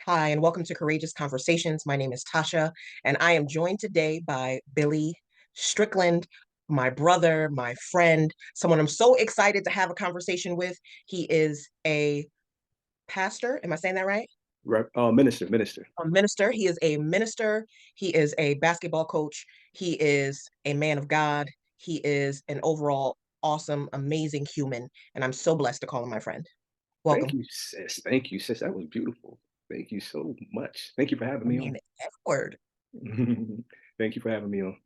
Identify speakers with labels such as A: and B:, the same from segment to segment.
A: Hi, and welcome to Courageous Conversations. My name is Tasha, and I am joined today by Billy Strickland, my brother, my friend, someone I'm so excited to have a conversation with. He is a pastor. Am I saying that right?
B: Right, minister.
A: A minister. He is a minister. He is a basketball coach. He is a man of God. He is an overall awesome, amazing human. And I'm so blessed to call him my friend.
B: Thank
A: Welcome.
B: you, sis. Thank you, sis. That was beautiful. Thank you so much. Thank you for having
A: I
B: me
A: mean,
B: on.
A: F word.
B: Thank you for having me on.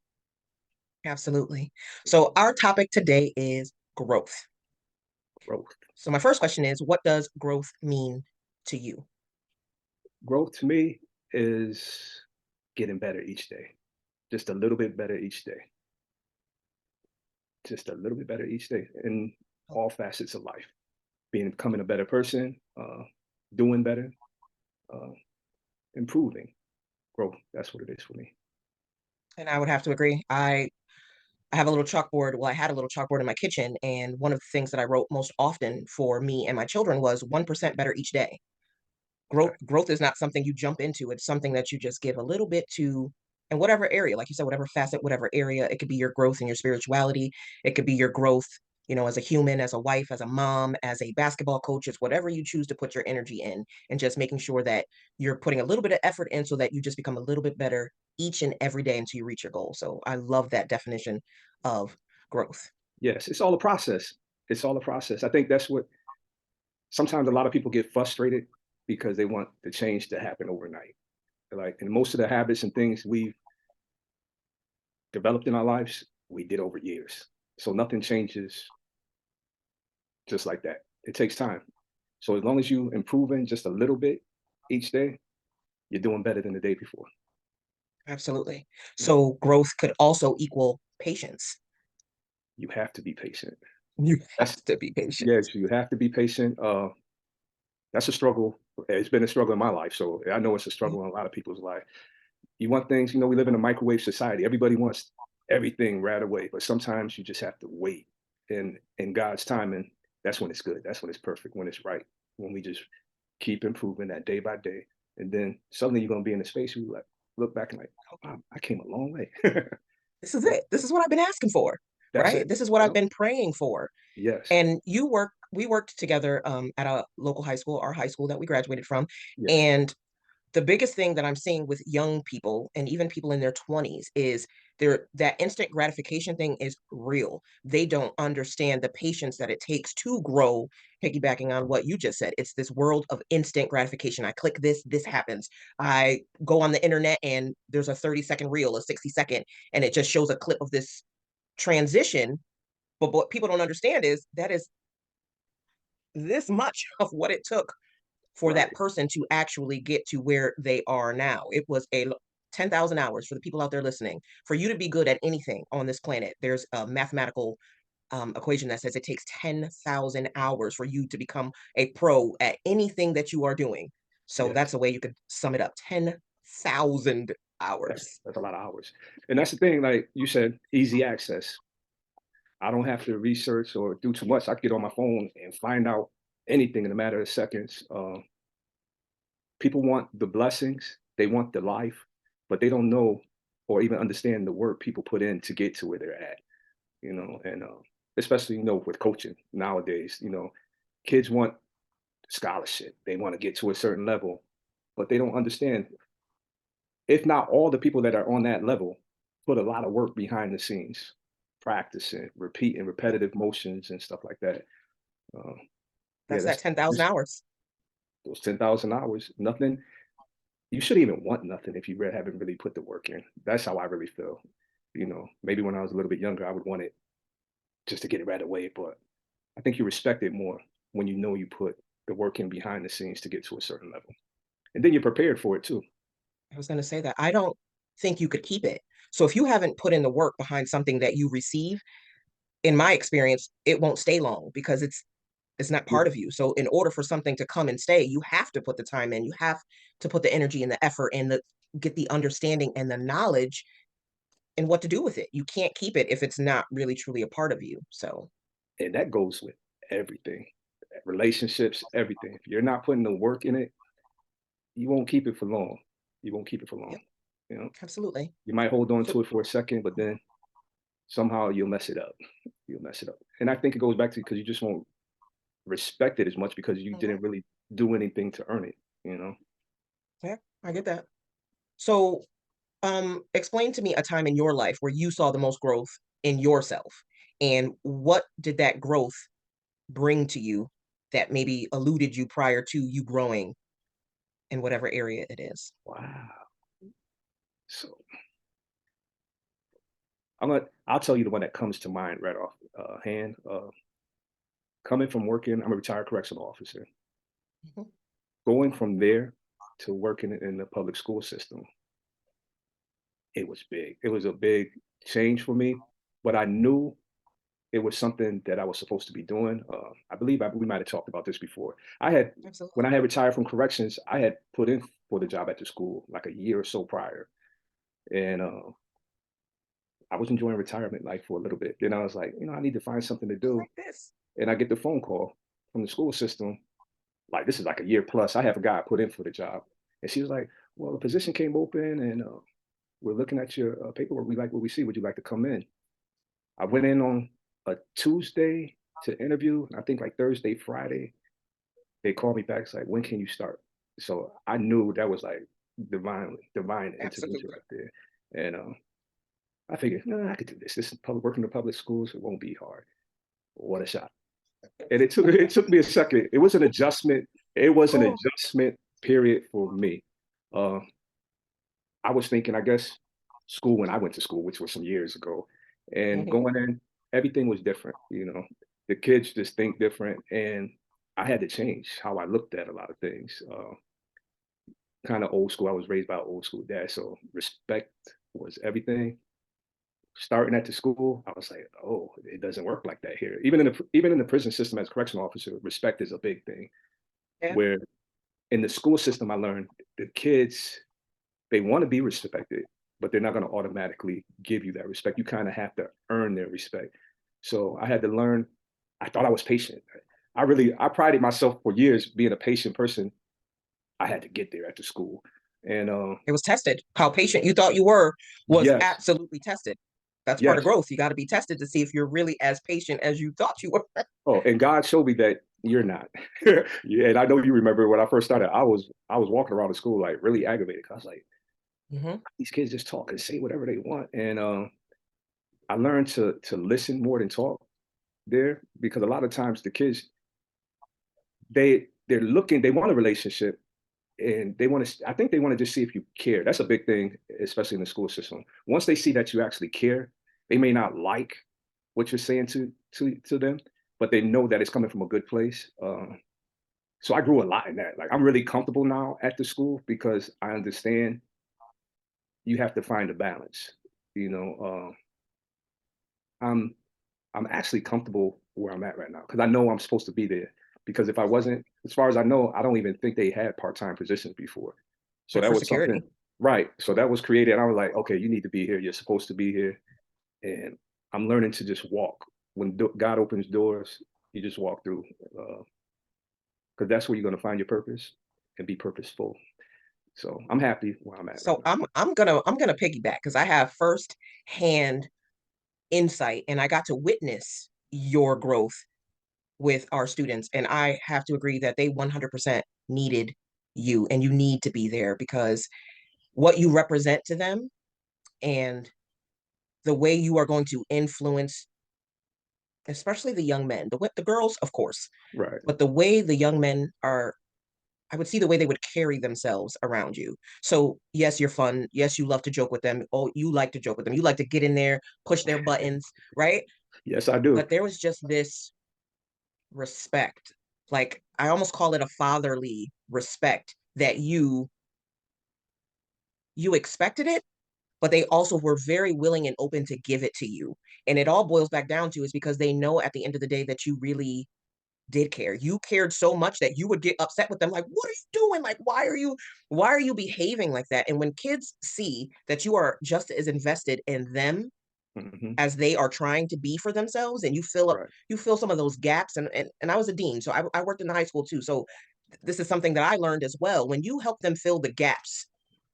A: Absolutely. So our topic today is growth.
B: Growth.
A: So my first question is, what does growth mean to you?
B: Growth to me is getting better each day. Just a little bit better each day. Just a little bit better each day in all facets of life. Becoming a better person, doing better, uh, improving. Growth. That's what it is for me.
A: And I would have to agree. I have a little chalkboard. Well, I had a little chalkboard in my kitchen, and one of the things that I wrote most often for me and my children was 1% better each day.
B: Okay.
A: Growth is not something you jump into. It's something that you just give a little bit to in whatever area, like you said, whatever facet, whatever area. It could be your growth in your spirituality. It could be your growth, as a human, as a wife, as a mom, as a basketball coach. It's whatever you choose to put your energy in, and just making sure that you're putting a little bit of effort in so that you just become a little bit better each and every day until you reach your goal. So I love that definition of growth.
B: Yes, it's all a process. It's all a process. I think that's what sometimes a lot of people get frustrated because they want the change to happen overnight. Like, and most of the habits and things we've developed in our lives, we did over years. So nothing changes just like that. It takes time. So as long as you improving just a little bit each day, you're doing better than the day before.
A: Absolutely.
B: Yeah.
A: So growth could also equal patience.
B: You have to be patient.
A: You
B: That's
A: have to be patient.
B: yes, you have to be patient. That's a struggle. It's been a struggle in my life. So I know it's a struggle in a lot of people's life. You want things, we live in a microwave society. Everybody wants everything right away, but sometimes you just have to wait. And in God's timing, that's when it's good. That's when it's perfect, when it's right. When we just keep improving that day by day. And then suddenly you're gonna be in a space where you like look back and like, oh wow, I came a long way.
A: This is
B: Yeah,
A: it. This is what I've been asking for,
B: that's
A: right?
B: it.
A: This is what I've
B: Yep.
A: been praying for.
B: Yes.
A: And we worked together at a local high school, our high school that we graduated from.
B: Yes.
A: And the biggest thing that I'm seeing with young people and even people in their 20s is that instant gratification thing is real. They don't understand the patience that it takes to grow, piggybacking on what you just said. It's this world of instant gratification. I click this happens. I go on the internet and there's a 30-second reel, a 60-second, and it just shows a clip of this transition. But what people don't understand is that is this much of what it took for that
B: Right.
A: person to actually get to where they are now. It was 10,000 hours for the people out there listening. For you to be good at anything on this planet, there's a mathematical equation that says it takes 10,000 hours for you to become a pro at anything that you are doing. So
B: Yes.
A: that's a way you could sum it up. 10,000
B: That's
A: hours.
B: that's a lot of hours. And that's the thing, like you said, easy access. I don't have to research or do too much. I can get on my phone and find out anything in a matter of seconds. People want the blessings, they want the life, but they don't know or even understand the work people put in to get to where they're at. And especially with coaching nowadays. Kids want scholarship, they want to get to a certain level, but they don't understand. If not all the people that are on that level put a lot of work behind the scenes, practicing, repeating repetitive motions and stuff like that. Uh, yeah,
A: That's that
B: that's
A: 10,000
B: just
A: hours.
B: those 10,000 hours. Nothing. You shouldn't even want nothing if you haven't really put the work in. That's how I really feel. Maybe when I was a little bit younger, I would want it just to get it right away. But I think you respect it more when you know you put the work in behind the scenes to get to a certain level. And then you're prepared for it too.
A: I was going to say that I don't think you could keep it. So if you haven't put in the work behind something that you receive, in my experience, it won't stay long because it's not
B: Yeah.
A: part of you. So in order for something to come and stay, you have to put the time in. You have to put the energy and the effort and the get the understanding and the knowledge and what to do with it. You can't keep it if it's not really truly a part of you. So
B: And that goes with everything, relationships, everything. If you're not putting the work in it, you won't keep it for long. You won't keep it for long.
A: Yep,
B: You know,
A: absolutely.
B: you might hold on
A: So
B: to it for a second, but then somehow you'll mess it up. You'll mess it up. And I think it goes back to because you just won't respect it as much because you
A: mhm,
B: didn't really do anything to earn it, you know?
A: yeah, I get that. So, explain to me a time in your life where you saw the most growth in yourself, and what did that growth bring to you that maybe eluded you prior to you growing in whatever area it is?
B: Wow. So I'll tell you the one that comes to mind right off hand. Coming from working, I'm a retired correctional officer.
A: Mhm,
B: Going from there to working in the public school system, it was big. It was a big change for me, but I knew it was something that I was supposed to be doing. I believe we might have talked about this before. When
A: absolutely.
B: I had retired from corrections, I had put in for the job at the school like a year or so prior, and I was enjoying retirement life for a little bit. Then I was like, I need to find something to
A: I
B: do,
A: like this.
B: and I get the phone call from the school system. Like this is like a year plus. I have a guy put in for the job, and she was like, "Well, the position came open, and we're looking at your paperwork. We like what we see. Would you like to come in?" I went in on a Tuesday to interview. I think like Thursday, Friday, they called me back. It's like, when can you start? So I knew that was like divine intervention
A: Absolutely.
B: right there. And I figured, no, I could do this. This is public working in the public schools. It won't be hard. What a shot. And it took me a second. It was an adjustment. It was an
A: Oh,
B: adjustment period for me. Uh, I was thinking, I guess, school when I went to school, which was some years ago, and
A: mhm,
B: going in, everything was different. The kids just think different, and I had to change how I looked at a lot of things. Kind of old school. I was raised by an old school dad, so respect was everything. Starting at the school, I was like, oh, it doesn't work like that here. Even in the prison system as a correctional officer, respect is a big thing.
A: yeah,
B: Where in the school system, I learned the kids they want to be respected, but they're not going to automatically give you that respect. You kind of have to earn their respect. So I had to learn. I thought I was patient. I prided myself for years being a patient person. I had to get there at the school, and
A: it was tested. How patient you thought you were was
B: yes,
A: absolutely tested. That's part of
B: yes.
A: growth. You gotta be tested to see if you're really as patient as you thought you were.
B: Oh, and God showed me that you're not. Yeah, and I know you remember when I first started. I was walking around the school like really aggravated. 'Cause I was like,
A: Mhm,
B: these kids just talk and say whatever they want, and I learned to listen more than talk there because a lot of times the kids they want a relationship and they want to I think they want to just see if you care. That's a big thing, especially in the school system. Once they see that you actually care, they may not like what you're saying to them, but they know that it's coming from a good place. So I grew a lot in that. Like I'm really comfortable now at the school because I understand you have to find a balance. You know, I'm I'm actually comfortable where I'm at right now because I know I'm supposed to be there. Because if I wasn't, as far as I know, I don't even think they had part-time positions before. So
A: like
B: that
A: for
B: was something,
A: security.
B: right? So that was created. And I was like, okay, you need to be here. You're supposed to be here. And I'm learning to just walk. When God opens doors, you just walk through, because that's where you're going to find your purpose and be purposeful. So I'm happy where I'm at right
A: So
B: now.
A: I'm gonna piggyback because I have first hand insight and I got to witness your growth with our students. And I have to agree that they 100% needed you and you need to be there because what you represent to them and the way you are going to influence, especially the young men, the girls, of course,
B: Right.
A: but the way the young men are, I would see the way they would carry themselves around you. So yes, you're fun. Yes, you love to joke with them. Oh, you like to joke with them. You like to get in there, push their buttons, right?
B: Yes, I do.
A: But there was just this respect. Like I almost call it a fatherly respect that you expected it, but they also were very willing and open to give it to you. And it all boils back down to is because they know at the end of the day that you really did care. You cared so much that you would get upset with them like, "What are you doing? Like, why are you behaving like that?" And when kids see that you are just as invested in them
B: Hmm.
A: as they are trying to be for themselves and you fill up
B: Right.
A: you fill some of those gaps and I was a dean, so I worked in the high school too. So this is something that I learned as well. When you help them fill the gaps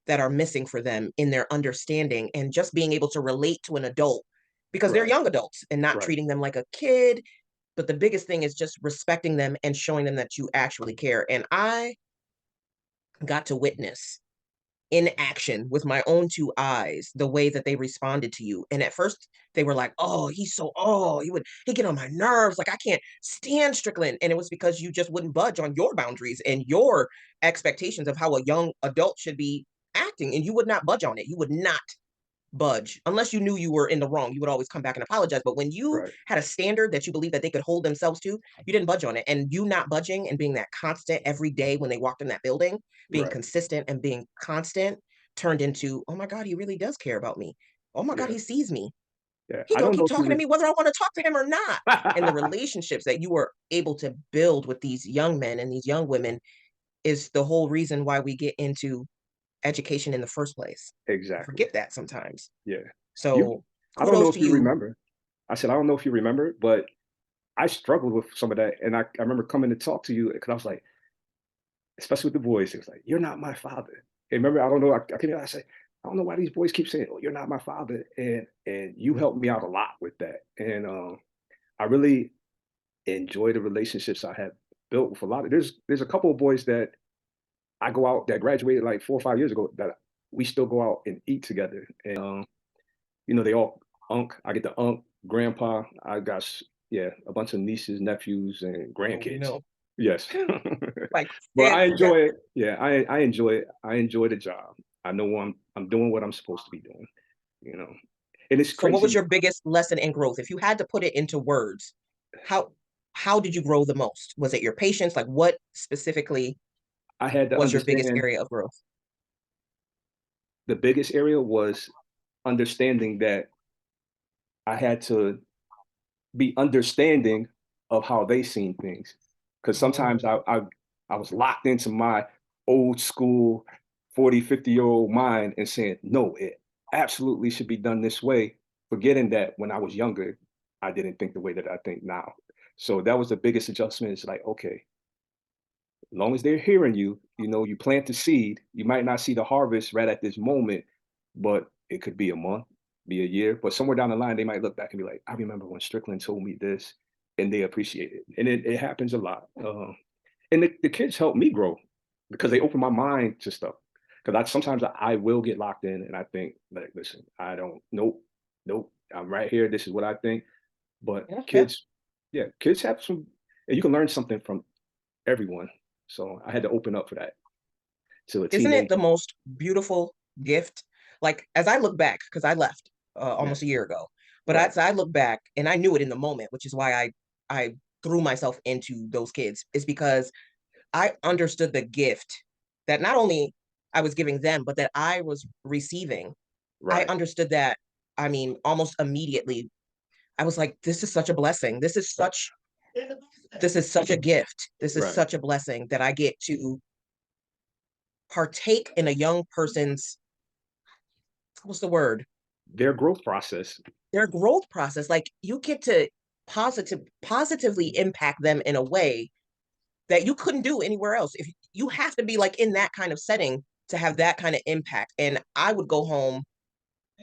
A: that are missing for them in their understanding and just being able to relate to an adult because they're
B: Right,
A: young adults and not
B: right,
A: treating them like a kid. But the biggest thing is just respecting them and showing them that you actually care. And I got to witness in action with my own two eyes the way that they responded to you. And at first they were like, oh, he get on my nerves. Like I can't stand Strickland. And it was because you just wouldn't budge on your boundaries and your expectations of how a young adult should be acting. And you would not budge on it. You would not budge unless you knew you were in the wrong. You would always come back and apologize. But when you
B: right,
A: had a standard that you believed that they could hold themselves to, you didn't budge on it. And you not budging and being that constant every day when they walked in that building, being
B: right.
A: consistent and being constant turned into, oh my God, he really does care about me. Oh my God,
B: Yeah,
A: he sees me.
B: yeah.
A: He
B: I
A: gonna
B: don't know
A: keep
B: if you
A: talking to me whether I want to talk to him or not. And the relationships that you were able to build with these young men and these young women is the whole reason why we get into education in the first place. I
B: exactly.
A: forget that sometimes.
B: Yeah. You
A: So
B: I don't know
A: kudos
B: if
A: to
B: you
A: you.
B: remember. I said, I don't know if you remember, but I struggled with some of that, and I remember coming to talk to you because I was like, especially with the boys, it was like, "You're not my father." And remember, I don't know, I say, "I don't know why these boys keep saying, 'Oh, you're not my father,'" and you helped me out a lot with that, and, I really enjoy the relationships I have built with a lot of there's a couple of boys that I go out that graduated like 4 or 5 years ago that we still go out and eat together, and, they all I get the grandpa, I got yeah, a bunch of nieces, nephews, and
A: Oh, we
B: grandkids.
A: know.
B: Yes.
A: Like,
B: But I
A: yeah.
B: enjoy it. Yeah, I enjoy it. I enjoy the job. I know I'm doing what I'm supposed to be doing, you know? And it's
A: So what was
B: crazy.
A: your biggest lesson in growth? If you had to put it into words, how how did you grow the most? Was it your patience? Like what specifically
B: I had to
A: was your biggest
B: understand
A: area of growth?
B: the biggest area was understanding that I had to be understanding of how they seen things. Because sometimes
A: Oh,
B: I was locked into my old school 40, 50-year-old mind and saying, no, it absolutely should be done this way, forgetting that when I was younger, I didn't think the way that I think now. So that was the biggest adjustment. It's like, okay, as long as they're hearing you, you plant the seed, you might not see the harvest right at this moment, but it could be a month, be a year. But somewhere down the line, they might look back and be like, I remember when Strickland told me this, and they appreciate it. And it happens a lot. And the kids help me grow because they open my mind to stuff. Because sometimes I will get locked in and I think, like, listen, I don't, nope, nope, I'm right here. This is what I think. But
A: yeah, yeah.
B: kids, yeah, kids have some, and you can learn something from everyone. So I had to open up for that to a
A: Isn't it the
B: teenager.
A: most beautiful gift? Like as I look back, because I left
B: Yeah,
A: almost a year ago, but
B: right,
A: as I look back, and I knew it in the moment, which is why I threw myself into those kids, is because I understood the gift that not only I was giving them, but that I was receiving. I
B: right,
A: understood that, I mean, almost immediately. I was like, this is such a blessing. This is such a gift. This is
B: right.
A: such a blessing that I get to partake in a young person's, what's the word?
B: Their growth process.
A: Their growth process. Like you get to positively impact them in a way that you couldn't do anywhere else. If you have to be like in that kind of setting to have that kind of impact. And I would go home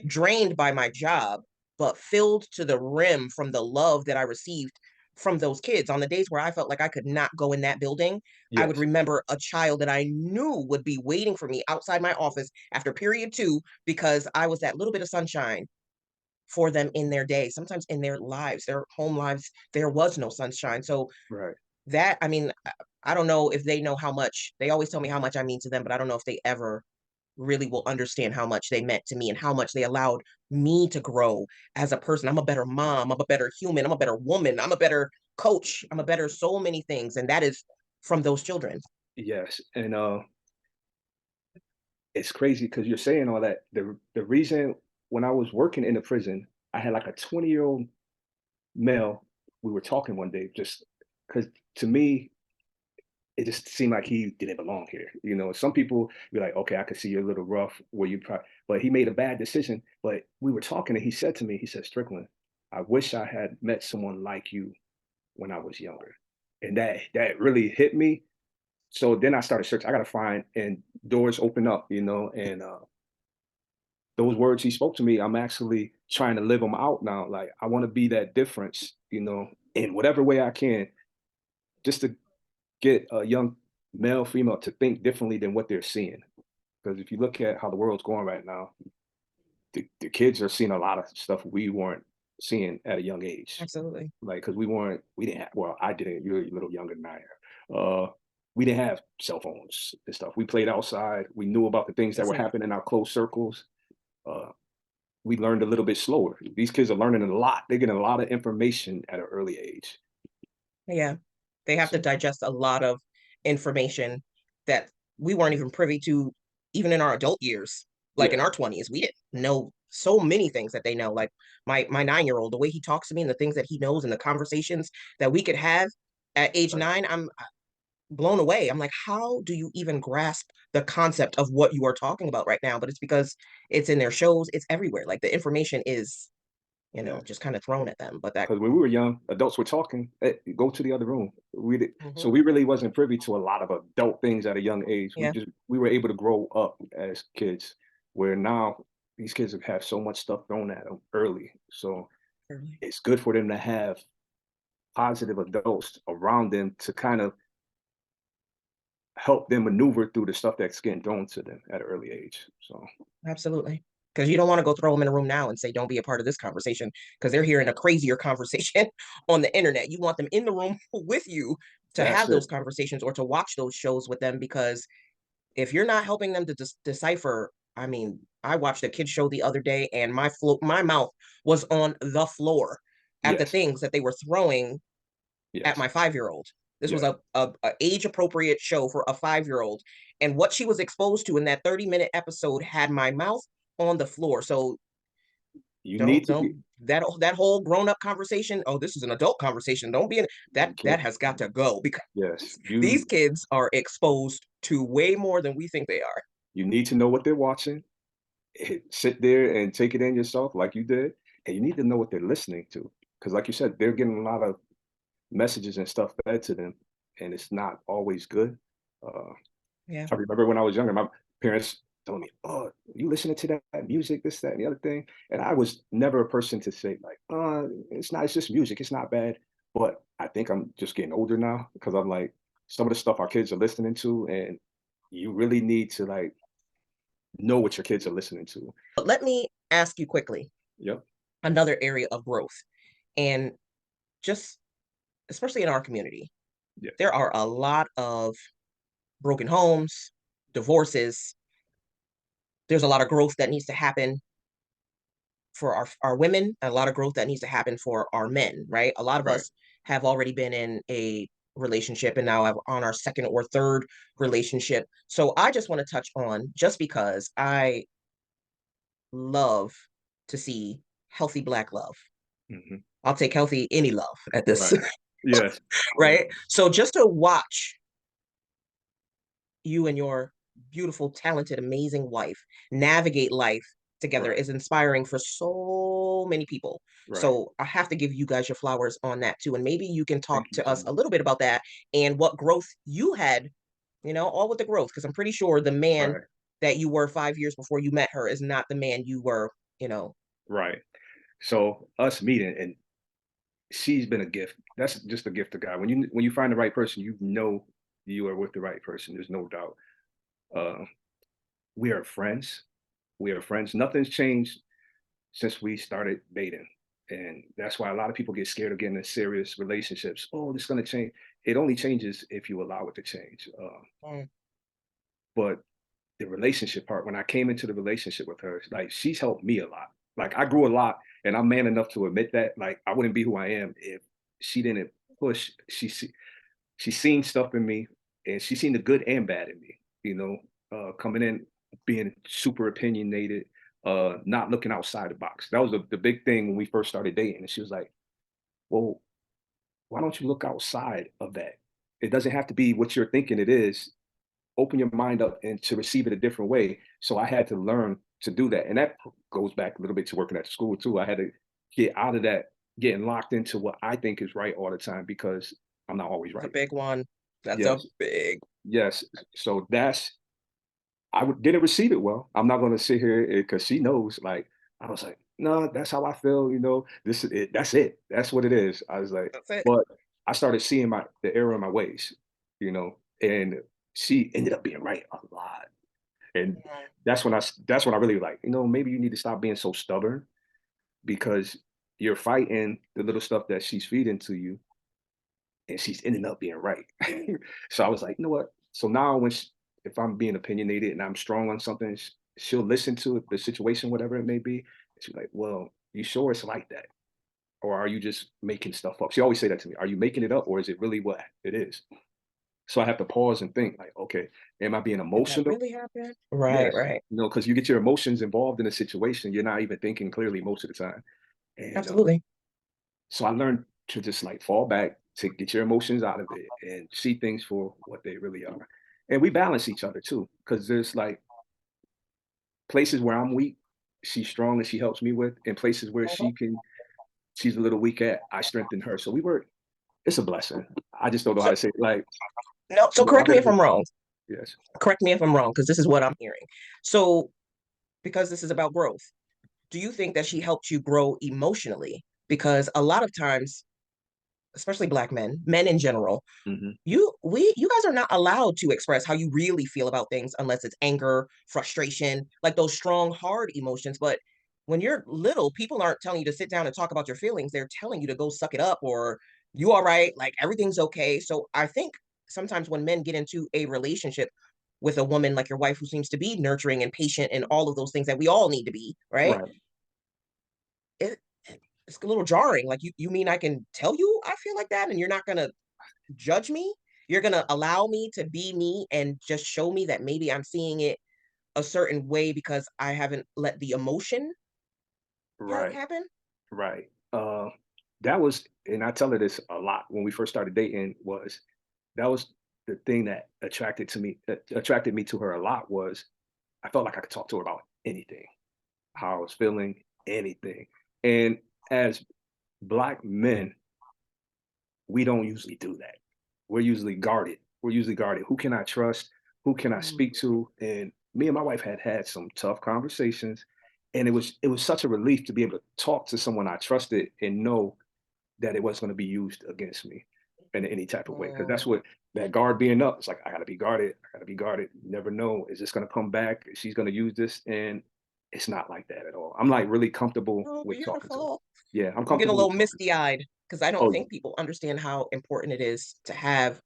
A: drained by my job, but filled to the rim from the love that I received from those kids. On the days where I felt like I could not go in that building, I would
B: Yes,
A: remember a child that I knew would be waiting for me outside my office after period two because I was that little bit of sunshine for them in their day, sometimes in their lives, their home lives, there was no sunshine. So
B: right.
A: that, I mean, I don't know if they know how much, they always tell me how much I mean to them, but I don't know if they ever really will understand how much they meant to me and how much they allowed me to grow as a person. I'm a better mom, I'm a better human, I'm a better woman, I'm a better coach, I'm a better so many things. And that is from those children.
B: Yes. And it's crazy because you're saying all that. The reason when I was working in the prison, I had like a 20-year-old male. We were talking one day just because to me, it just seemed like he didn't belong here. Some people be like, okay, I could see you're a little rough where but he made a bad decision. But we were talking and he said to me, he said, Strickland, I wish I had met someone like you when I was younger. And that really hit me. So then I started searching. I gotta find and doors open up, and those words he spoke to me, I'm actually trying to live them out now. Like I want to be that difference, in whatever way I can, just to get a young male, female to think differently than what they're seeing. Because if you look at how the world's going right now, the kids are seeing a lot of stuff we weren't seeing at a young age.
A: Absolutely.
B: Like, because we didn't have, well, I didn't, you're a little younger than I am. We didn't have cell phones and stuff. We played outside. We knew about the things that
A: That's
B: were
A: it.
B: happening in our close circles. Uh, we learned a little bit slower. These kids are learning a lot. They're getting a lot of information at an early age.
A: Yeah. They have to
B: So,
A: digest a lot of information that we weren't even privy to even in our adult years. Like in
B: yeah,
A: our 20s, we didn't know so many things that they know. Like my 9-year-old, the way he talks to me and the things that he knows and the conversations that we could have at age
B: right.
A: 9, I'm blown away. I'm like, how do you even grasp the concept of what you are talking about right now? But it's because it's in their shows, it's everywhere. Like the information is,
B: Yeah.
A: just kind of thrown at them. But that,
B: Because when we were young, adults were talking. Go to the other room. So
A: mhm,
B: we really wasn't privy to a lot of adult things at a young age.
A: yeah,
B: We were able to grow up as kids, where now these kids have so much stuff thrown at them early. So
A: early.
B: it's good for them to have positive adults around them to kind of help them maneuver through the stuff that's getting thrown to them at an early age. So
A: Absolutely. Because you don't want to go throw them in a room now and say, don't be a part of this conversation because they're hearing a crazier conversation on the internet. You want them in the room with you to
B: that's
A: have
B: it.
A: those conversations or to watch those shows with them. Because if you're not helping them to decipher, I mean, I watched a kid show the other day and my mouth was on the floor at the
B: Yes,
A: things that they were throwing at
B: yes,
A: my 5-year-old. This was
B: yeah.
A: a age appropriate show for a 5-year-old, and what she was exposed to in that 30-minute episode had my mouth on the floor. So
B: You need to be.
A: don't that whole grown up conversation. Oh, this is an adult conversation. Don't be in
B: You
A: that
B: can't.
A: has got to go because
B: Yes,
A: these kids are exposed to way more than we think they are.
B: you need to know what they're watching. Sit there and take it in yourself like you did, and you need to know what they're listening to, because like you said, they're getting a lot of messages and stuff fed to them, and it's not always good. Uh,
A: Yeah,
B: I remember when I was younger, my parents told me, "Oh, you listening to that music, this, that, and the other thing," and I was never a person to say like, it's not. It's just music. It's not bad." But I think I'm just getting older now because I'm like some of the stuff our kids are listening to, and you really need to like know what your kids are listening to.
A: but let me ask you quickly
B: Yep.
A: another area of growth, and just especially in our community,
B: Yeah.
A: there are a lot of broken homes, divorces. There's a lot of growth that needs to happen for our women, and a lot of growth that needs to happen for our men, right? A lot of
B: Right.
A: us have already been in a relationship and now on our second or third relationship. So I just want to touch on, just because I love to see healthy black love.
B: Mhm.
A: I'll take healthy any love at this,
B: Right. Yes. Yeah.
A: right? So just to watch you and your beautiful, talented, amazing wife navigate life together
B: Right.
A: is inspiring for so many people.
B: Right.
A: So I have to give you guys your flowers on that too. And maybe you can talk
B: Thank you
A: to
B: so
A: us
B: much.
A: a little bit about that and what growth you had, all with the growth, because I'm pretty sure the man
B: Right.
A: that you were 5 years before you met her is not the man you were, you know.
B: Right. So us meeting and she's been a gift. That's just a gift of God. When you find the right person, you know you are with the right person. There's no doubt. Uh, we are friends. We are friends. Nothing's changed since we started dating. And that's why a lot of people get scared of getting in serious relationships. Oh, this is going to change. It only changes if you allow it to change.
A: Mm,
B: But the relationship part, when I came into the relationship with her, like she's helped me a lot. Like I grew a lot and I'm man enough to admit that. Like I wouldn't be who I am if she didn't push. She's seen stuff in me and she's seen the good and bad in me, coming in, being super opinionated, not looking outside the box. That was the big thing when we first started dating. And she was like, well, why don't you look outside of that? It doesn't have to be what you're thinking it is. Open your mind up and to receive it a different way. So I had to learn to do that. And that goes back a little bit to working at the school too. I had to get out of that, getting locked into what I think is right all the time because I'm not always
A: that's a
B: right.
A: big one. That's a
B: Yes.
A: big.
B: yes. So that's didn't receive it well. I'm not gonna sit here because she knows. Like I was like, no, that's how I feel. This is it. That's it. That's what it is. I was like,
A: That's it.
B: but I started seeing the error in my ways. And she ended up being right a lot. And
A: Mhm.
B: that's when I really like, maybe you need to stop being so stubborn because you're fighting the little stuff that she's feeding to you, and she's ending up being right. So I was like, you know what? So now if I'm being opinionated and I'm strong on something, she'll listen to the situation, whatever it may be. She's like, well, you sure it's like that? Or are you just making stuff up? She always say that to me. Are you making it up or is it really what it is? So I have to pause and think like, okay, am I being
A: Did that
B: emotional?
A: really happen? Right,
B: Yes.
A: right.
B: Because you get your emotions involved in a situation, you're not even thinking clearly most of the time. And
A: Absolutely.
B: so I learned to just like fall back, to get your emotions out of it and see things for what they really are. And we balance each other too, because there's like places where I'm weak, she's strong and she helps me with, and places where
A: Mhm.
B: she's a little weak at, I strengthen her. So it's a blessing. I just don't know how
A: So
B: to say it. Like,
A: no, so
B: well, I
A: correct me
B: better
A: if I'm wrong.
B: yes.
A: Correct me if I'm wrong, because this is what I'm hearing. So because this is about growth, do you think that she helped you grow emotionally? Because a lot of times, especially Black men, men in general,
B: Hmm.
A: you guys are not allowed to express how you really feel about things unless it's anger, frustration, like those strong, hard emotions. But when you're little, people aren't telling you to sit down and talk about your feelings. They're telling you to go suck it up or you all right, like everything's okay. So I think sometimes when men get into a relationship with a woman like your wife who seems to be nurturing and patient and all of those things that we all need to be, right?
B: Right.
A: It it's a little jarring. Like you mean I can tell you I feel like that and you're not gonna judge me. You're going to allow me to be me and just show me that maybe I'm seeing it a certain way because I haven't let the emotion part
B: Right.
A: happen.
B: Right. That was, and I tell her this a lot when we first started dating, was that was the thing that attracted me to her a lot was I felt like I could talk to her about anything, how I was feeling, anything. And as Black men, we don't usually do that. We're usually guarded. We're usually guarded. Who can I trust? Who can I
A: Mm,
B: speak to? And me and my wife had some tough conversations, and it was such a relief to be able to talk to someone I trusted and know that it wasn't going to be used against me in any type of way. Because that's
A: mm.
B: what that guard being up. It's like I got to be guarded. I got to be guarded. You never know. Is this going to come back? Is she's going to use this? And it's not like that at all. I'm like really comfortable
A: Oh,
B: with talking to her.
A: beautiful.
B: Yeah, I'm
A: I'm getting a
B: comfortable with
A: little
B: talking to
A: misty eyed because I
B: her.
A: don't
B: Oh
A: think people understand how important it is to have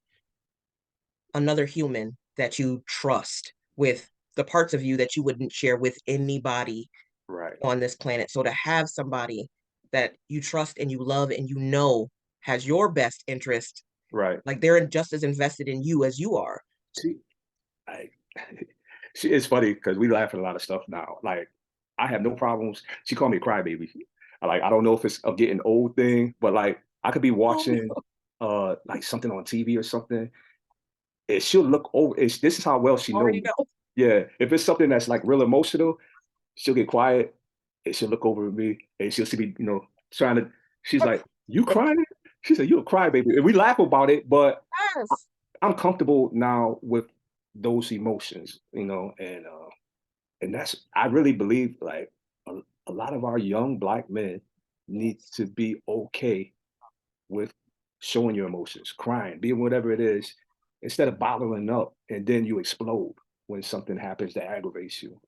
A: another human that you trust with the parts of you that you wouldn't share with anybody
B: right,
A: on this planet. So to have somebody that you trust and you love and you know has your best interest,
B: right.
A: like they're just as invested in you as you are.
B: She, I, she is funny because we laugh at a lot of stuff now. Like I have no problems. She called me a crybaby. I don't know if it's a getting old thing, but like I could be
A: Oh
B: watching
A: no,
B: like something on TV or something, and she'll look over. This is how well she
A: I
B: knows
A: already
B: me.
A: know.
B: Yeah, if it's something that's like real emotional, she'll get quiet and she'll look over at me and she'll see me, trying to. She's like, "You crying?" She said, "You a crybaby," and we laugh about it, but
A: Yes.
B: I'm comfortable now with those emotions, and that's I really believe like a lot of our young Black men need to be okay with showing your emotions, crying, being whatever it is, instead of bottling up and then you explode when something happens that aggravates you.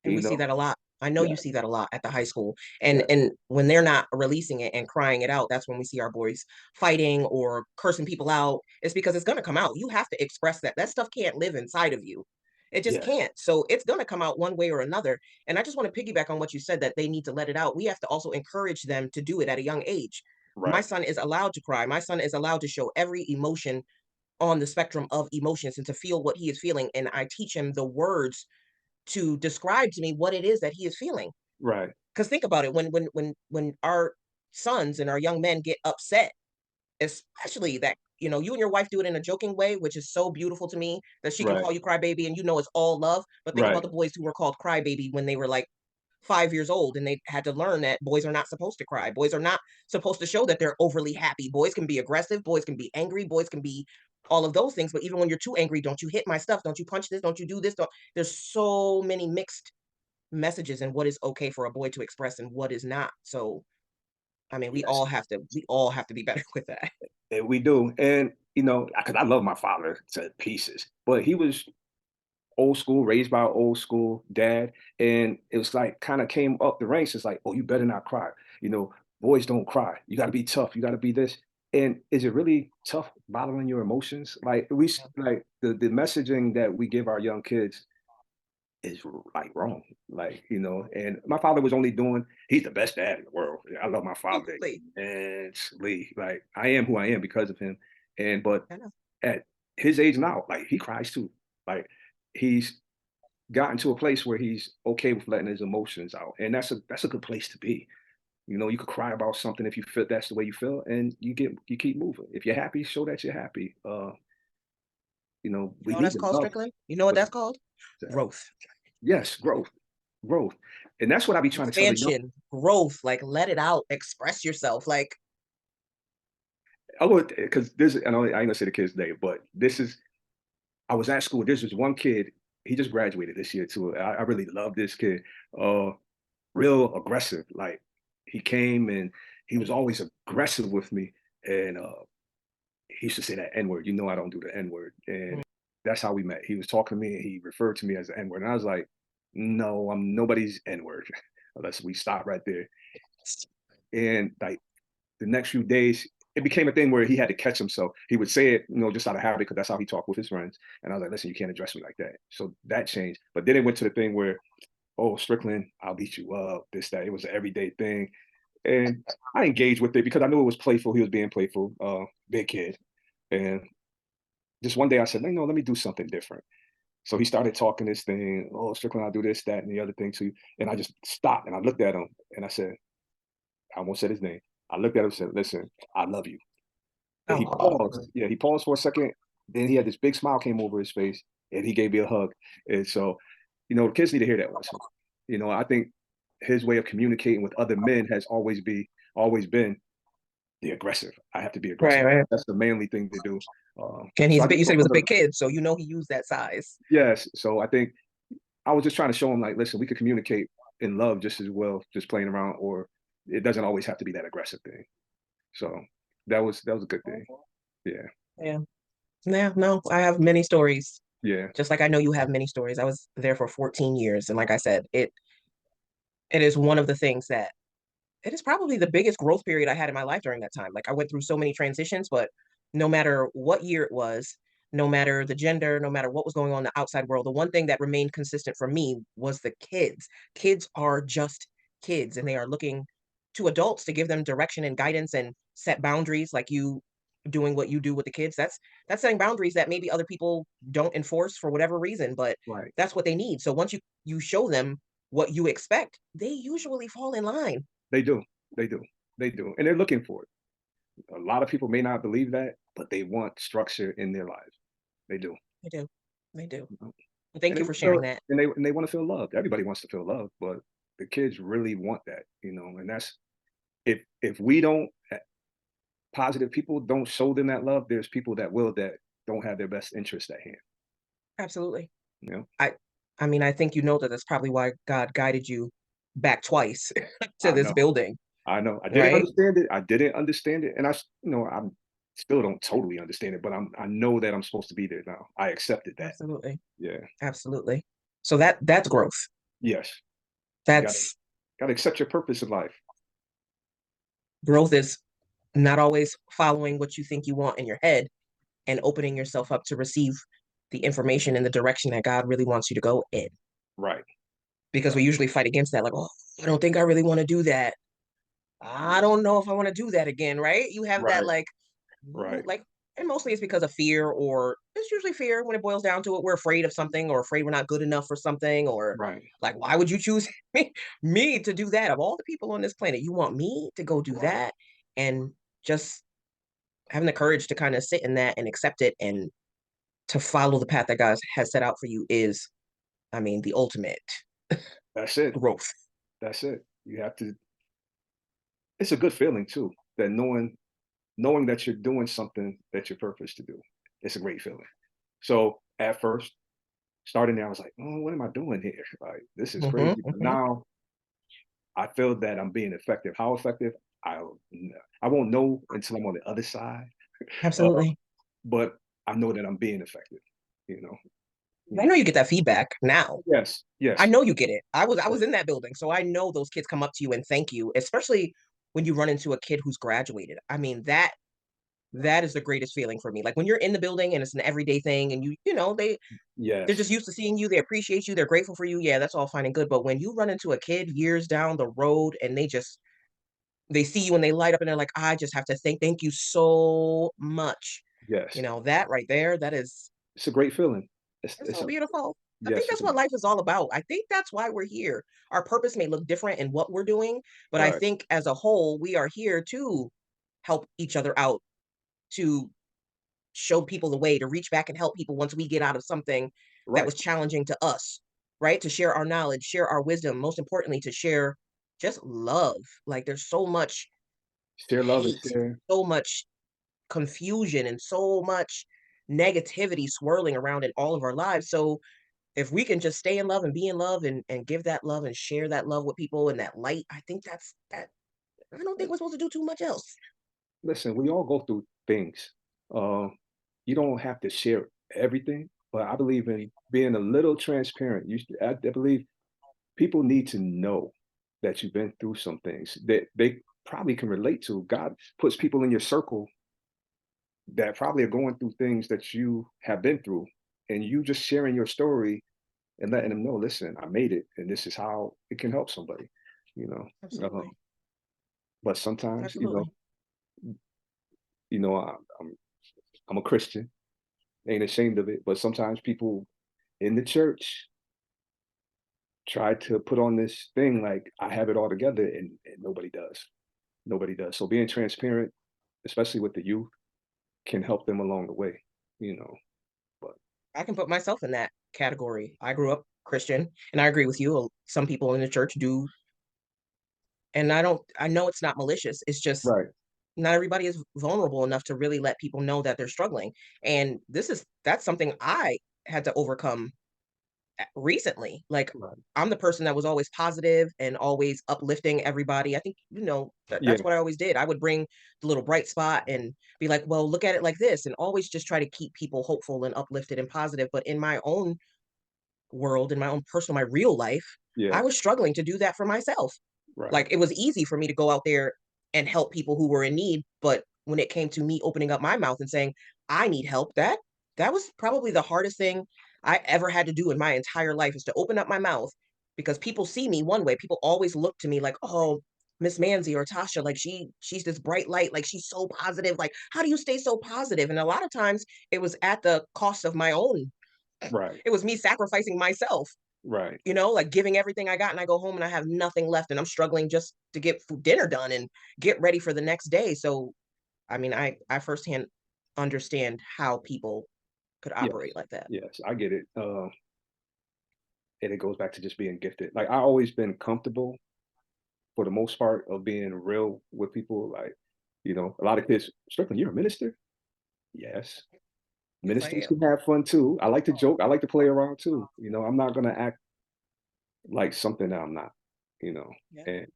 A: And
B: You
A: we see
B: know,
A: that a lot. I know
B: yeah,
A: you see that a lot at the high school.
B: yeah,
A: And when they're not releasing it and crying it out, that's when we see our boys fighting or cursing people out. It's because it's gonna come out. You have to express that. That stuff can't live inside of you. It just
B: yes,
A: can't. So it's gonna come out one way or another. And I just want to piggyback on what you said that they need to let it out. We have to also encourage them to do it at a young age. My
B: right,
A: son is allowed to cry. My son is allowed to show every emotion on the spectrum of emotions and to feel what he is feeling. And I teach him the words to describe to me what it is that he is feeling.
B: right,
A: Because think about it, when our sons and our young men get upset, especially that you and your wife do it in a joking way, which is so beautiful to me that she can
B: right,
A: call you crybaby and it's all love. But think about
B: right,
A: the boys who were called crybaby when they were like 5 years old and they had to learn that boys are not supposed to cry. Boys are not supposed to show that they're overly happy. Boys can be aggressive. Boys can be angry. Boys can be all of those things. But even when you're too angry, don't you hit my stuff? Don't you punch this? Don't you do this? Don't. There's so many mixed messages and what is okay for a boy to express and what is not. So I mean,
B: Yes,
A: we all have to be better with that.
B: and we do. And you know, because I love my father to pieces, but he was old school, raised by an old school dad, and it was like kind of came up the ranks. It's like, oh, you better not cry. You know, boys don't cry. You got to be tough. You got to be this. And is it really tough bottling your emotions? Like like the messaging that we give our young kids is like wrong. Like, you know, and my father was only doing, he's the best dad in the world. I love my father
A: Absolutely.
B: immensely. Like I am who I am because of him. And but
A: I know.
B: at his age now, like he cries too. Like he's gotten to a place where he's okay with letting his emotions out. And that's a good place to be. You know, you could cry about something if you feel that's the way you feel, and you keep moving. If you're happy, show that you're happy. You know,
A: You
B: we
A: know what
B: need
A: that's
B: to
A: called,
B: love.
A: Strickland? You know what that's called? Growth.
B: Yes, growth, growth, and that's what I be trying to tell the young.
A: Expansion, growth, like let it out, express yourself. Like,
B: I would because this. I know I ain't gonna say the kid's name, but this is. I was at school. This was one kid. He just graduated this year too. I really love this kid. Uh, Real aggressive. Like he came and he was always aggressive with me, and he used to say that N word. You know, I don't do the N word, and
A: mm,
B: that's how we met. He was talking to me, and he referred to me as the N word, and I was like, "No, I'm nobody's N word." Unless we stop right there. And like the next few days, it became a thing where he had to catch himself. He would say it, you know, just out of habit because that's how he talked with his friends. And I was like, listen, you can't address me like that. So that changed. But then it went to the thing where, oh, Strickland, I'll beat you up, this, that. It was an everyday thing. And I engaged with it because I knew it was playful. He was being playful, big kid. And just one day I said, no, let me do something different. So he started talking this thing, oh, Strickland, I'll do this, that, and the other thing too. And I just stopped and I looked at him and I said, I won't say his name. I looked at him and said, listen, I love you. And he
A: oh,
B: paused. Yeah, he paused for a second. Then he had this big smile came over his face, and he gave me a hug. And so, you know, the kids need to hear that once in a while. You know, I think his way of communicating with other men has always been the aggressive. I have to be
A: right,
B: aggressive.
A: right.
B: That's the manly thing to do.
A: And
B: So
A: he's
B: I
A: a bit,
B: just
A: you said he
B: told
A: was
B: him
A: a big kid, so you know he used that size.
B: yes. So I think I was just trying to show him like, listen, we could communicate in love just as well, just playing around, or it doesn't always have to be that aggressive thing. So that was a good thing. Yeah.
A: Yeah. Yeah, no, I have many stories.
B: Yeah.
A: Just like I know you have many stories. I was there for 14 years. And like I said, it is one of the things that it is probably the biggest growth period I had in my life during that time. Like I went through so many transitions, but no matter what year it was, no matter the gender, no matter what was going on in the outside world, the one thing that remained consistent for me was the kids. Kids are just kids and they are looking to adults to give them direction and guidance and set boundaries like you doing what you do with the kids. That's setting boundaries that maybe other people don't enforce for whatever reason, but
B: Right.
A: that's what they need. So once you show them what you expect, they usually fall in line.
B: They do. They do. They do. And they're looking for it. A lot of people may not believe that, but they want structure in their lives. They do.
A: They do. They do.
B: You know?
A: Thank
B: And they
A: you for
B: want to feel
A: sharing that.
B: and they want to feel loved. Everybody wants to feel loved, but the kids really want that, you know, and that's if we don't positive people don't show them that love, there's people that will that don't have their best interest at hand.
A: Absolutely.
B: You know?
A: I I mean, I think you know that that's probably why God guided you back twice to
B: I
A: this
B: know.
A: building,
B: I know. I didn't
A: right?
B: understand it. I didn't understand it. And you know, I'm still don't totally understand it, but I know that I'm supposed to be there now. I accepted that.
A: Absolutely.
B: Yeah.
A: Absolutely. So that's growth.
B: Yes. You
A: That's
B: gotta accept your purpose in life.
A: growth is not always following what you think you want in your head and opening yourself up to receive the information in the direction that God really wants you to go in.
B: Right.
A: Because we
B: Right.
A: usually fight against that, like, oh, I don't think I really want to do that. I don't know if I want to do that again, right? You have that
B: Right.
A: like,
B: Right.
A: like, and mostly it's because of fear, or it's usually fear when it boils down to it. We're afraid of something, or afraid we're not good enough for something, or
B: Right.
A: like, why would you choose me to do that? Of all the people on this planet, you want me to go do that? And just having the courage to kind of sit in that and accept it and to follow the path that God has set out for you is, I mean, the ultimate
B: That's it.
A: growth.
B: That's it. You have to it's a good feeling too, that knowing that you're doing something that you're purposed to do. It's a great feeling. So at first, starting there, I was like, "Oh, what am I doing here? Like, this is
A: Mhm,
B: crazy." But
A: mhm.
B: now I feel that I'm being effective. How effective? I won't know until I'm on the other side. Uh,
A: Absolutely.
B: but I know that I'm being effective. You know. You
A: I
B: know.
A: know you get that feedback now.
B: Yes.
A: I
B: Yes.
A: know you get it. I
B: Yes.
A: was in that building, so I know those kids come up to you and thank you, especially when you run into a kid who's graduated. I mean, that is the greatest feeling for me. Like, when you're in the building and it's an everyday thing and you know, they're
B: Yes.
A: just used to seeing you, they appreciate you, they're grateful for you, yeah, that's all fine and good, but when you run into a kid years down the road and they see you and they light up and they're like, "I just have to thank you so much." You
B: Yes.
A: know, that right there, that is
B: It's a great feeling.
A: it's
B: It's
A: so
B: a
A: beautiful. I think
B: yes. It
A: that's what
B: is.
A: life is all about. I think that's why we're here. Our purpose may look different in what we're doing, but I
B: Right.
A: think as a whole, we are here to help each other out, to show people the way, to reach back and help people once we get out of something that
B: Right.
A: was challenging to us, right? To share our knowledge, share our wisdom, most importantly, to share just love. Like, there's so much
B: Share love and
A: hate,
B: share.
A: so much confusion, and so much negativity swirling around in all of our lives. So if we can just stay in love and be in love and give that love and share that love with people and that light, I think that's that. I don't think we're supposed to do too much else.
B: Listen, we all go through things. Uh, you don't have to share everything, but I believe in being a little transparent. I believe people need to know that you've been through some things that they probably can relate to. God puts people in your circle that probably are going through things that you have been through, and you just sharing your story and letting them know, listen, I made it, and this is how it can help somebody. You know,
A: Absolutely,
B: but sometimes,
A: absolutely.
B: you know, I'm a Christian, ain't ashamed of it, but sometimes people in the church try to put on this thing like I have it all together, and nobody does. Nobody does. So being transparent, especially with the youth, can help them along the way. You know, but
A: I can put myself in that category. I grew up Christian, and I agree with you. Some people in the church do, and I don't. I know it's not malicious. It's just
B: right,
A: not everybody is vulnerable enough to really let people know that they're struggling. And that's something I had to overcome recently. Like,
B: right,
A: I'm the person that was always positive and always uplifting everybody. I think,
B: yeah,
A: that's what I always did. I would bring the little bright spot and be like, well, look at it like this, and always just try to keep people hopeful and uplifted and positive. But in my own world, in my own personal, my real life, I
B: yeah,
A: was struggling to do that for myself.
B: right,
A: Like, it was easy for me to go out there and help people who were in need, but when it came to me opening up my mouth and saying, "I need help," that was probably the hardest thing I ever had to do in my entire life, is to open up my mouth, because people see me one way. People always look to me like, "Oh, Miss Manzi or Tasha, like she's this bright light, like she's so positive. Like, how do you stay so positive?" And a lot of times it was at the cost of my own.
B: right,
A: It was me sacrificing myself,
B: right.
A: like giving everything I got, and I go home and I have nothing left and I'm struggling just to get dinner done and get ready for the next day. So, I mean, I firsthand understand how people could
B: Yes,
A: operate like that.
B: yes, I get it. And it goes back to just being gifted. Like I always been comfortable for the most part of being real with people. Like, a lot of kids, Strickland, you're a minister? Yes.
A: Yes, I
B: Ministers
A: am.
B: can have fun too. I like to joke. I like to play around too. I'm not gonna act like something that I'm not. You know,
A: Yeah.
B: and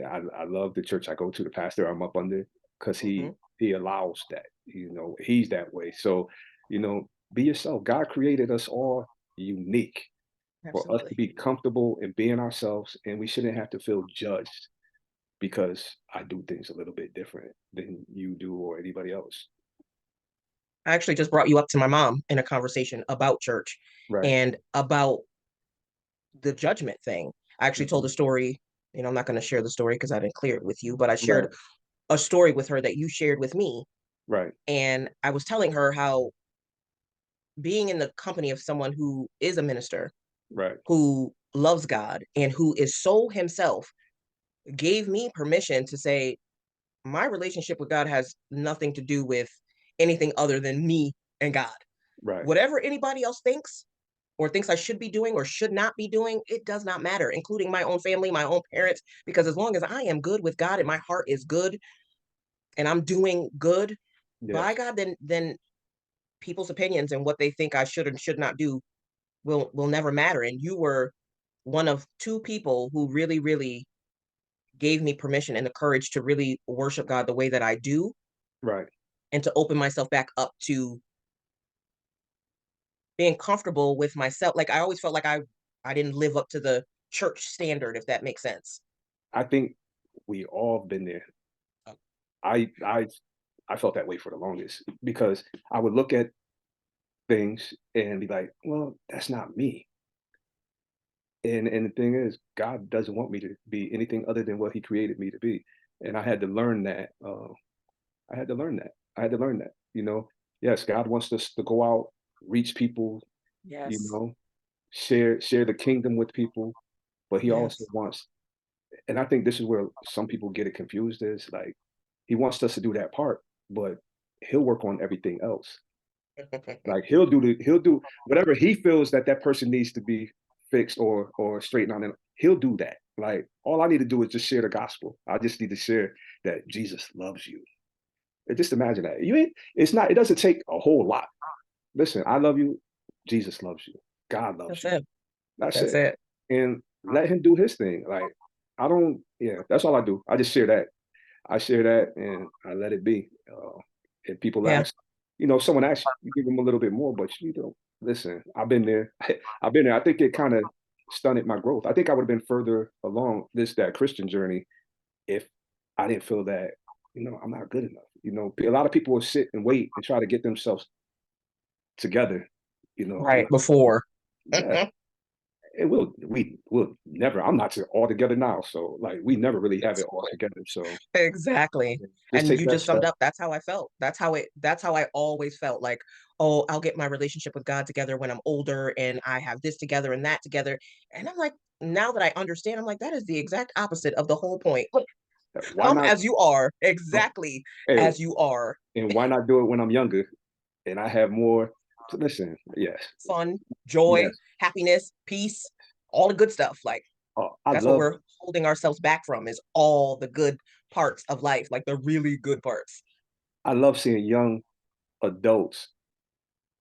B: I love the church I go to. The pastor I'm up under, because
A: Hmm.
B: he allows that. He's that way. So, be yourself. God created us all unique for us to
A: Absolutely.
B: be comfortable in being ourselves, and we shouldn't have to feel judged because I do things a little bit different than you do or anybody else.
A: I actually just brought you up to my mom in a conversation about church
B: Right.
A: and about the judgment thing. I actually told
B: Mhm.
A: a story. I'm not going to share the story because I didn't clear it with you, but I shared
B: Right.
A: a story with her that you shared with me.
B: Right.
A: And I was telling her how being in the company of someone who is a minister,
B: Right.
A: who loves God, and who is so himself, gave me permission to say, my relationship with God has nothing to do with anything other than me and God.
B: Right.
A: Whatever anybody else thinks or thinks I should be doing or should not be doing, it does not matter, including my own family, my own parents, because as long as I am good with God and my heart is good and I'm doing good by
B: Yes.
A: God, then people's opinions and what they think I should and should not do will never matter. And you were one of two people who really, really gave me permission and the courage to really worship God the way that I do
B: Right.
A: and to open myself back up to being comfortable with myself. Like I always felt like I didn't live up to the church standard, if that makes sense.
B: I think we all been there.
A: Uh,
B: I I I felt that way for the longest because I would look at things and be like, "Well, that's not me." And the thing is, God doesn't want me to be anything other than what He created me to be, and I had to learn that. I had to learn that. I had to learn that. Yes, God wants us to go out, reach people, you
A: Yes.
B: know, share the kingdom with people, but He also
A: Yes.
B: wants, and I think this is where some people get it confused, is like He wants us to do that part, but He'll work on everything else. Like he'll do whatever he feels that that person needs to be fixed or straightened out, and he'll do that. Like all I need to do is just share the gospel. I just need to share that Jesus loves you. And just imagine that. You ain't it's not it doesn't take a whole lot. Listen, I love you. Jesus loves you. God loves
A: That's
B: you.
A: it.
B: That's
A: That's
B: it.
A: it.
B: And let him do his thing. Like I don't yeah, that's all I do. I just share that. I share that and I let it be. If people
A: Yeah.
B: ask, if someone asks, you give them a little bit more, but you don't listen. I've been there. I've been there. I think it kind of stunted my growth. I think I would have been further along that Christian journey if I didn't feel that, I'm not good enough. A lot of people will sit and wait and try to get themselves together, and
A: Right. Before.
B: yeah, we will never. I'm not all together now, so like we never really have it all together. So
A: Exactly.
B: just
A: And
B: take
A: you
B: that
A: just summed
B: step.
A: up. That's how I felt. That's how I always felt like, oh, I'll get my relationship with God together when I'm older and I have this together and that together. And I'm like, now that I understand, I'm like, that is the exact opposite of the whole point. Look,
B: Why
A: come
B: not?
A: as you are, exactly
B: Hey,
A: as you are.
B: and why not do it when I'm younger and I have more to listen? Yes,
A: Fun, joy,
B: yes.
A: happiness, peace, all the good stuff. Like
B: Oh, I
A: that's what
B: love
A: we're holding ourselves back from is all the good parts of life, like the really good parts.
B: I love seeing young adults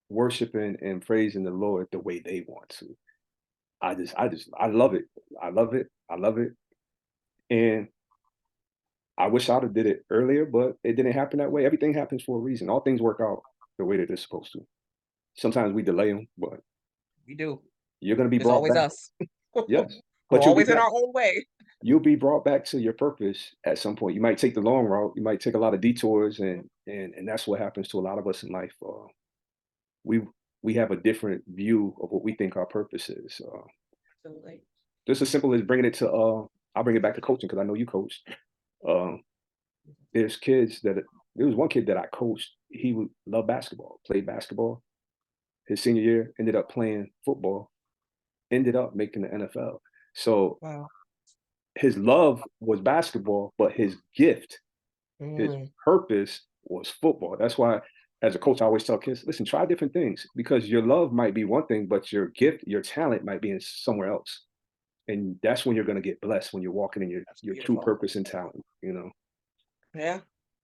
B: worshiping and praising the Lord the way they want to. I love it. I love it. I love it. And I wish I'd have did it earlier, but it didn't happen that way. Everything happens for a reason. All things work out the way that they're supposed to. Sometimes we delay them, but
A: We do.
B: you're going to be
A: It's
B: brought
A: always
B: back.
A: us.
B: Yes,
A: We're
B: but you'll be
A: always in
B: back.
A: our own way.
B: You'll be brought back to your purpose at some point. You might take the long route. You might take a lot of detours, and that's what happens to a lot of us in life. We we have a different view of what we think our purpose is.
A: Absolutely.
B: Just as simple as bringing it to. I'll bring it back to coaching because I know you coached. Um, there's kids that there was one kid that I coached. He would love basketball, played basketball. His senior year, ended up playing football, ended up making the NFL. So
A: Wow.
B: his love was basketball, but his gift, his
A: Mm,
B: purpose was football. That's why, as a coach, I always tell kids, listen, try different things because your love might be one thing, but your gift, your talent might be in somewhere else. And that's when you're going to get blessed when you're walking in your,
A: that's
B: your true
A: beautiful.
B: purpose and talent.
A: Yeah,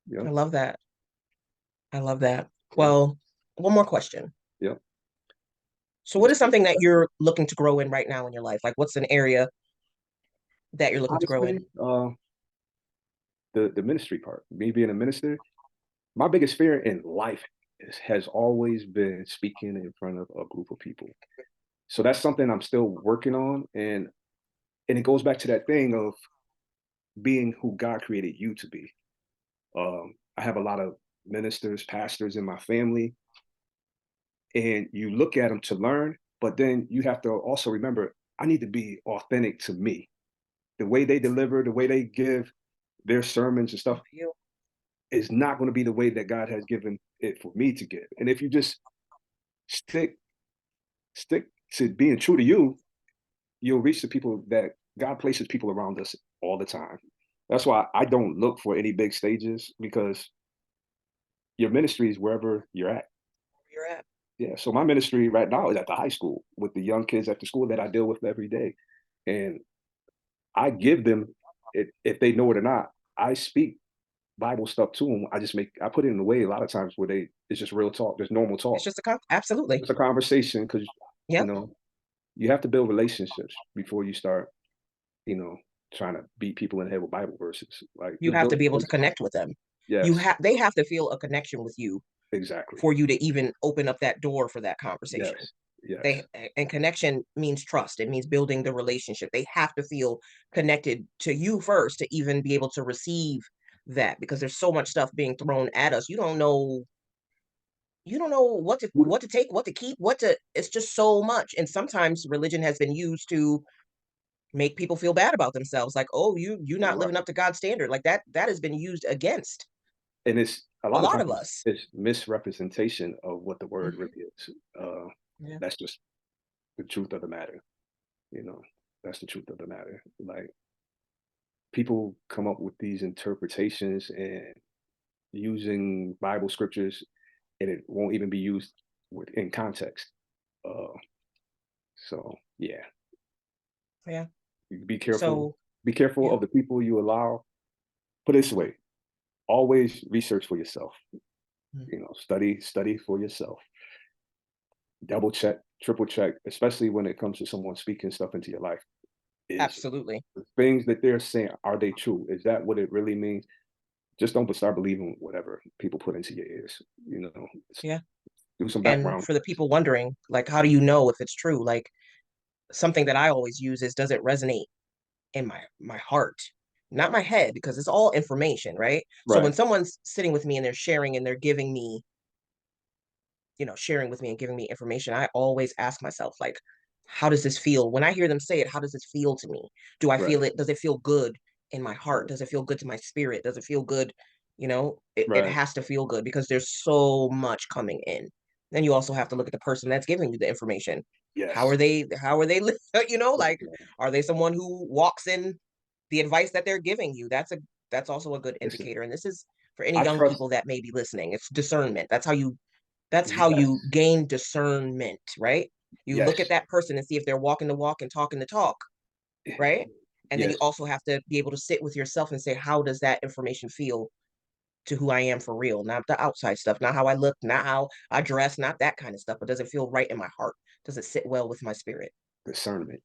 B: Yeah.
A: I love that. I love that.
B: Yeah.
A: Well, one more question.
B: Yeah.
A: So, what
B: Let's
A: is something that you're looking to grow in right now in your life? Like, what's an area that you're looking to grow in?
B: honestly, the ministry part, me being a minister, my biggest fear in life has always been speaking in front of a group of people. So that's something I'm still working on, and it goes back to that thing of being who God created you to be. I have a lot of ministers, pastors in my family, and you look at them to learn, but then you have to also remember I need to be authentic to me. The way they deliver, the way they give their sermons and stuff
A: You.
B: is not going to be the way that God has given it for me to give. And if you just stick stick to being true to you, you'll reach the people that God places people around us all the time. That's why I don't look for any big stages because your ministry is wherever you're at.
A: Where you're at.
B: Yeah. So my ministry right now is at the high school with the young kids at the school that I deal with every day. And I give them, if they know it or not, I speak. Bible stuff to them. I put it in a way a lot of times where it's just real talk, just normal
A: It's
B: talk.
A: just a absolutely.
B: It's a conversation because you
A: Yep.
B: know you have to build relationships before you start, you know, trying to beat people in the head with Bible verses. Like
A: You
B: just
A: have to
B: build
A: be able to
B: relationships.
A: connect with them.
B: Yes,
A: They have to feel a connection with you
B: exactly.
A: for you to even open up that door for that conversation.
B: Yes, yes.
A: They and connection means trust. It means building the relationship. They have to feel connected to you first to even be able to receive that because there's so much stuff being thrown at us. You don't know
B: Would-
A: what to take, what to keep, what to it's just so much. And sometimes religion has been used to make people feel bad about themselves like, "Oh, you not living
B: Right.
A: up to God's standard." Like that has been used against
B: And it's a
A: a
B: lot of
A: lot
B: times
A: of us.
B: it's misrepresentation of what the word
A: Mhm.
B: really is.
A: Yeah.
B: That's just the truth of the matter. You know, that's the truth of the matter. Like people come up with these interpretations and using Bible scriptures, and it won't even be used in context. Uh, so yeah,
A: Yeah.
B: be careful.
A: So,
B: Be careful
A: yeah.
B: of the people you allow. Put it this way: always research for yourself.
A: Mm.
B: Study for yourself. Double check, triple check, especially when it comes to someone speaking stuff into your life. Is
A: Absolutely.
B: the things that they're saying, are they true? Is that what it really means? Just don't start believing whatever people put into your ears.
A: Yeah.
B: Do some
A: And
B: background.
A: for the people wondering, like, how do you know if it's true? Like, something that I always use is, does it resonate in my heart, not my head, because it's all information, right? So when
B: Right,
A: someone's sitting with me and they're sharing and they're giving me, sharing with me and giving me information, I always ask myself, like, how does this feel? When I hear them say it, how does this feel to me? Do I
B: right,
A: feel it? Does it feel good in my heart?
B: right,
A: Does it feel good to my spirit? Does it feel good? It
B: right.
A: has to feel good because there's so much coming in. Then you also have to look at the person that's giving you the information.
B: Yes.
A: How are they, like,
B: Yeah.
A: are they someone who walks in the advice that they're giving you? That's also a good
B: Listen,
A: indicator. And this is for any
B: I
A: young
B: trust.
A: people that may be listening. It's discernment. That's how you
B: Yes,
A: gain discernment, right? You look at
B: yes,
A: that person and see if they're walking the walk and talking the talk, right? And then you
B: yes.
A: also have to be able to sit with yourself and say, how does that information feel to who I am for real? Not the outside stuff, not how I look, not how I dress, not that kind of stuff, but does it feel right in my heart? Does it sit well with my spirit?
B: Discernment.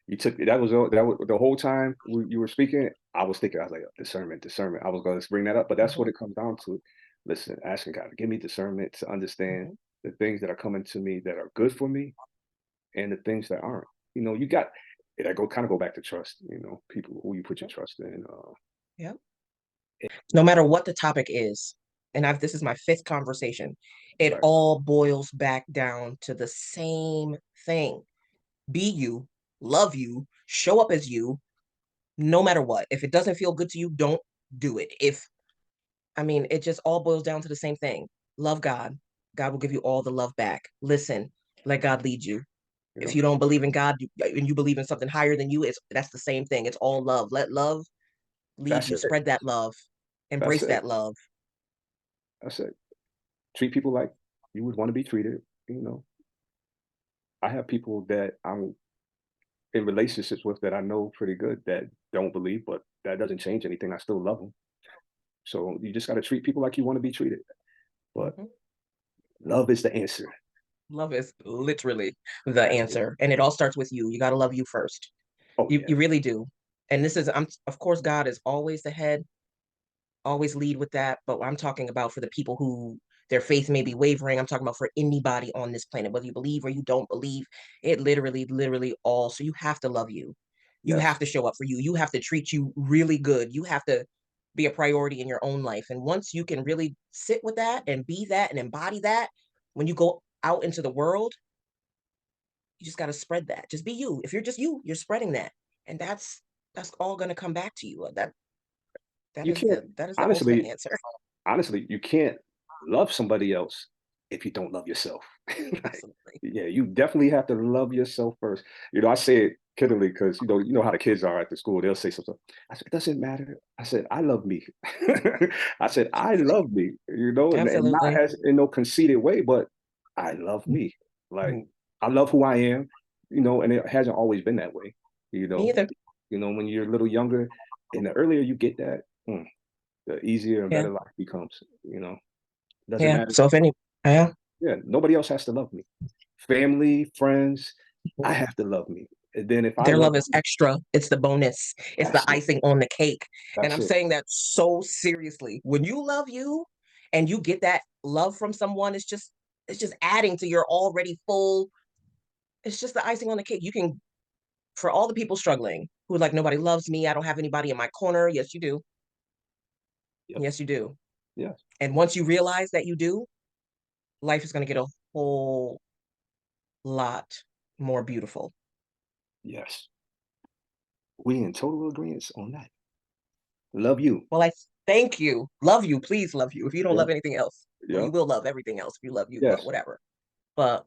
B: You took that was the whole time you were speaking. I was thinking, I was like, discernment, discernment. I was going to bring that up, but that's what
A: Hmm.
B: it comes down to. Listen, asking God to give me discernment to understand
A: Hmm.
B: the things that are coming to me that are good for me and the things that aren't. You got it. I go back to trust. People who you put your trust in.
A: Yeah. No matter what the topic is, and this is my fifth conversation, it
B: Right,
A: all boils back down to the same thing. Be you, love you, show up as you, no matter what. If it doesn't feel good to you, don't do it. It just all boils down to the same thing. Love God. God will give you all the love back. Listen, let God lead you.
B: you
A: If
B: know.
A: you don't believe in God and you believe in something higher than you, that's the same thing. It's all love. Let love lead
B: That's
A: you.
B: it.
A: Spread that love.
B: That's
A: Embrace
B: it.
A: that love.
B: That's it. Treat people like you would want to be treated. You know, I have people that I'm in relationships with that I know pretty good that don't believe, but that doesn't change anything. I still love them. So you just got to treat people like you want to be treated. But
A: Mhm.
B: love is the answer.
A: Love is literally the
B: That's it.
A: answer. And it all starts with you. You got to love you first.
B: Oh
A: You
B: yeah.
A: you really do. And this is I'm of course God is always the head, always lead with that. But I'm talking about for the people who their faith may be wavering. I'm talking about for anybody on this planet, whether you believe or you don't believe, it literally all. So you have to love you. You have
B: Yes.
A: to show up for you. You have to treat you really good. You have to be a priority in your own life. And once you can really sit with that and be that and embody that, when you go out into the world, you just got to spread that. Just be you. If you're just you, you're spreading that. And that's all going to come back to you. That
B: You
A: is
B: can't
A: the ultimate
B: honestly,
A: answer.
B: honestly, you can't love somebody else if you don't love yourself. Like,
A: Absolutely.
B: yeah, you definitely have to love yourself first. I say it kiddingly because you know how the kids are at the school. They'll say something. I said, it doesn't matter. I said, I love me. I said, I love me, and not
A: Absolutely.
B: as in no conceited way, but I love me. Like
A: Mhm.
B: I love who I am, and it hasn't always been that way. You
A: Me
B: know,
A: either.
B: when you're a little younger, and the earlier you get that, the easier and
A: Yeah.
B: better life becomes, you know? Doesn't
A: Yeah.
B: matter.
A: So if any, yeah.
B: Yeah, nobody else has to love me. Family, friends, I have to love me. And then if I
A: Their
B: love
A: love is
B: me,
A: extra. It's the bonus. It's the
B: that's it.
A: icing on the cake. And
B: That's
A: I'm
B: it.
A: saying that so seriously. When you love you and you get that love from someone, it's just adding to your already full. It's just the icing on the cake. You can for all the people struggling who are like nobody loves me, I don't have anybody in my corner. Yes, you do.
B: Yep.
A: Yes, you do.
B: Yes.
A: And once you realize that you do, life is going to get a whole lot more beautiful.
B: Yes. We in total agreement on that. Love you.
A: Well, I thank you. Love you. Please love you. If you don't
B: Yeah.
A: love anything else, well,
B: Yeah.
A: you will love everything else if you love you, but
B: Yes.
A: whatever. But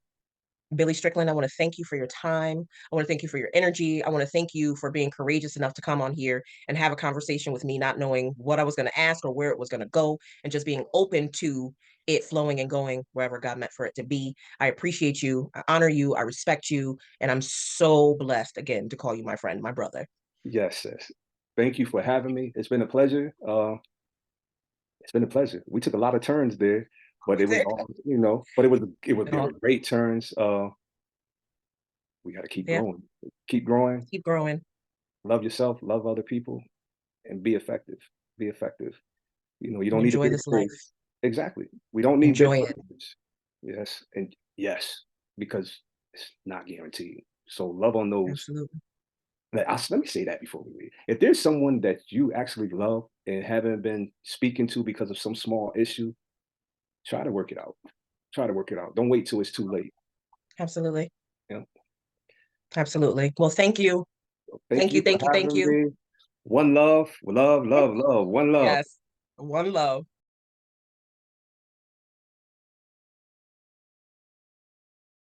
A: Billy Strickland, I want to thank you for your time. I want to thank you for your energy. I want to thank you for being courageous enough to come on here and have a conversation with me, not knowing what I was going to ask or where it was going to go, and just being open to it flowing and going wherever God meant for it to be. I appreciate you. I honor you. I respect you. And I'm so blessed again to call you my friend, my brother.
B: Yes, sis. Thank you for having me. It's been a pleasure. It's been a pleasure. We took a lot of turns there, but
A: We
B: it was
A: did.
B: all, but they
A: All.
B: were great turns. We got to keep
A: Yeah.
B: growing. Keep growing.
A: Keep growing.
B: Love yourself, love other people, and be effective. Be effective. You
A: And
B: don't need a
A: enjoy
B: big
A: this life.
B: praise. Exactly. We don't need big
A: Enjoy it.
B: praise. Yes, and yes, because it's not guaranteed. So love on those.
A: Absolutely.
B: Let me say that before we leave. If there's someone that you actually love and haven't been speaking to because of some small issue, try to work it out. Try to work it out. Don't wait till it's too late.
A: Absolutely.
B: You know?
A: Absolutely. Well, thank you.
B: Thank
A: Thank
B: you
A: you.
B: for
A: Thank you. Thank
B: having
A: you.
B: me. One love, love, love, love. One love.
A: Yes. One love.